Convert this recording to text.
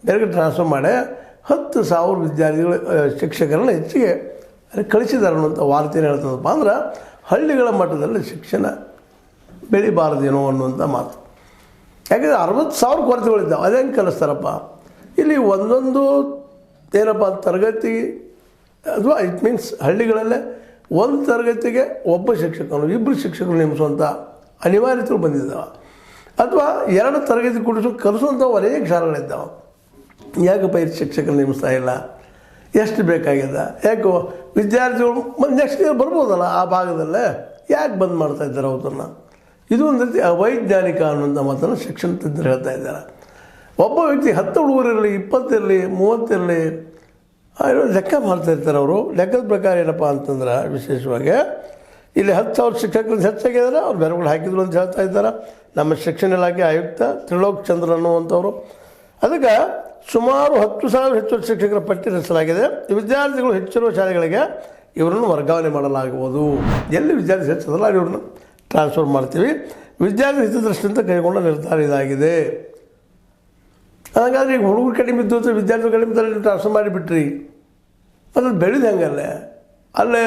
ಬೇರೆ ಟ್ರಾನ್ಸ್ಫರ್ ಮಾಡಿ 10,000 ವಿದ್ಯಾರ್ಥಿಗಳು ಶಿಕ್ಷಕರನ್ನು ಹೆಚ್ಚಿಗೆ ಕಳಿಸಿದ್ದಾರೆ ಅನ್ನುವಂಥ ವಾರ್ತೆಯನ್ನು ಹೇಳ್ತದಪ್ಪ ಅಂದ್ರೆ ಹಳ್ಳಿಗಳ ಮಟ್ಟದಲ್ಲಿ ಶಿಕ್ಷಣ ಬೆಳಿಬಾರ್ದೇನೋ ಅನ್ನುವಂಥ ಮಾತು. ಯಾಕೆಂದರೆ 60,000 ಕೊರತೆಗಳಿದ್ದಾವೆ, ಅದೇ ಹೆಂಗೆ ಕಲಿಸ್ತಾರಪ್ಪ. ಇಲ್ಲಿ ಒಂದೊಂದು ಏನಪ್ಪ ತರಗತಿ ಅಥವಾ ಇಟ್ ಮೀನ್ಸ್ ಹಳ್ಳಿಗಳಲ್ಲೇ ಒಂದು ತರಗತಿಗೆ ಒಬ್ಬ ಶಿಕ್ಷಕನು 2 ಶಿಕ್ಷಕರು ನೇಮಿಸುವಂಥ ಅನಿವಾರ್ಯತೆಗಳು ಬಂದಿದ್ದಾವೆ. ಅಥವಾ 2 ತರಗತಿ ಕಲಿಸುವಂಥ ಅನೇಕ ಶಾಲೆಗಳಿದ್ದಾವೆ. ಯಾಕಪ್ಪ ಇದು ಶಿಕ್ಷಕರು ನೇಮಿಸ್ತಾ ಇಲ್ಲ, ಎಷ್ಟು ಬೇಕಾಗಿದೆ, ಯಾಕೋ ವಿದ್ಯಾರ್ಥಿಗಳು ನೆಕ್ಸ್ಟ್ ಇಯರ್ ಬರ್ಬೋದಲ್ಲ ಆ ಭಾಗದಲ್ಲೇ, ಯಾಕೆ ಬಂದ್ ಮಾಡ್ತಾ ಇದ್ದಾರೆ ಅವತನ್ನು? ಇದು ಒಂದು ರೀತಿ ಅವೈಜ್ಞಾನಿಕ ಅನ್ನುವಂಥ ಮಾತನ್ನು ಶಿಕ್ಷಣ ತಜ್ಞರು ಹೇಳ್ತಾ ಇದ್ದಾರೆ. ಒಬ್ಬ ವ್ಯಕ್ತಿ 10 ಹುಡುಗರು ಇರಲಿ, 20 ಇರಲಿ, 30 ಇರಲಿ, ಲೆಕ್ಕ ಮಾಡ್ತಾ ಇರ್ತಾರೆ. ಅವರು ಲೆಕ್ಕದ ಪ್ರಕಾರ ಏನಪ್ಪ ಅಂತಂದ್ರೆ ವಿಶೇಷವಾಗಿ ಇಲ್ಲಿ 10,000 ಶಿಕ್ಷಕರು ಹೆಚ್ಚಾಗಿದ್ದಾರೆ, ಅವ್ರು ಬೆರಗಳು ಹಾಕಿದ್ರು ಅಂತ ಹೇಳ್ತಾ ಇದ್ದಾರೆ ನಮ್ಮ ಶಿಕ್ಷಣ ಇಲಾಖೆ ಆಯುಕ್ತ ತ್ರಿಲೋಕ್ ಚಂದ್ರ ಅನ್ನುವಂಥವ್ರು. ಅದಕ್ಕೆ ಸುಮಾರು 10,000 ಹೆಚ್ಚು ಶಿಕ್ಷಕರ ಪಟ್ಟಿ ರಚಿಸಲಾಗಿದೆ. ವಿದ್ಯಾರ್ಥಿಗಳು ಹೆಚ್ಚಿರುವ ಶಾಲೆಗಳಿಗೆ ಇವರನ್ನು ವರ್ಗಾವಣೆ ಮಾಡಲಾಗುವುದು. ಎಲ್ಲಿ ವಿದ್ಯಾರ್ಥಿ ಹೆಚ್ಚದಲ್ಲ ಅಲ್ಲಿ ಇವ್ರನ್ನ ಟ್ರಾನ್ಸ್ಫರ್ ಮಾಡ್ತೀವಿ. ವಿದ್ಯಾರ್ಥಿ ಹಿತದೃಷ್ಟಿಯಿಂದ ಕೈಗೊಂಡ ನಿರ್ಧಾರ ಇದಾಗಿದೆ. ಹಾಗಾದ್ರೆ ಈಗ ಹುಡುಗರು ಕಡಿಮೆ ಇದ್ದು ವಿದ್ಯಾರ್ಥಿಗಳು ಕಡಿಮೆ ಟ್ರಾನ್ಸ್ಫರ್ ಮಾಡಿಬಿಟ್ರಿ, ಅದು ಬೆಳೆದು ಹೆಂಗಲ್ಲೇ ಅಲ್ಲೇ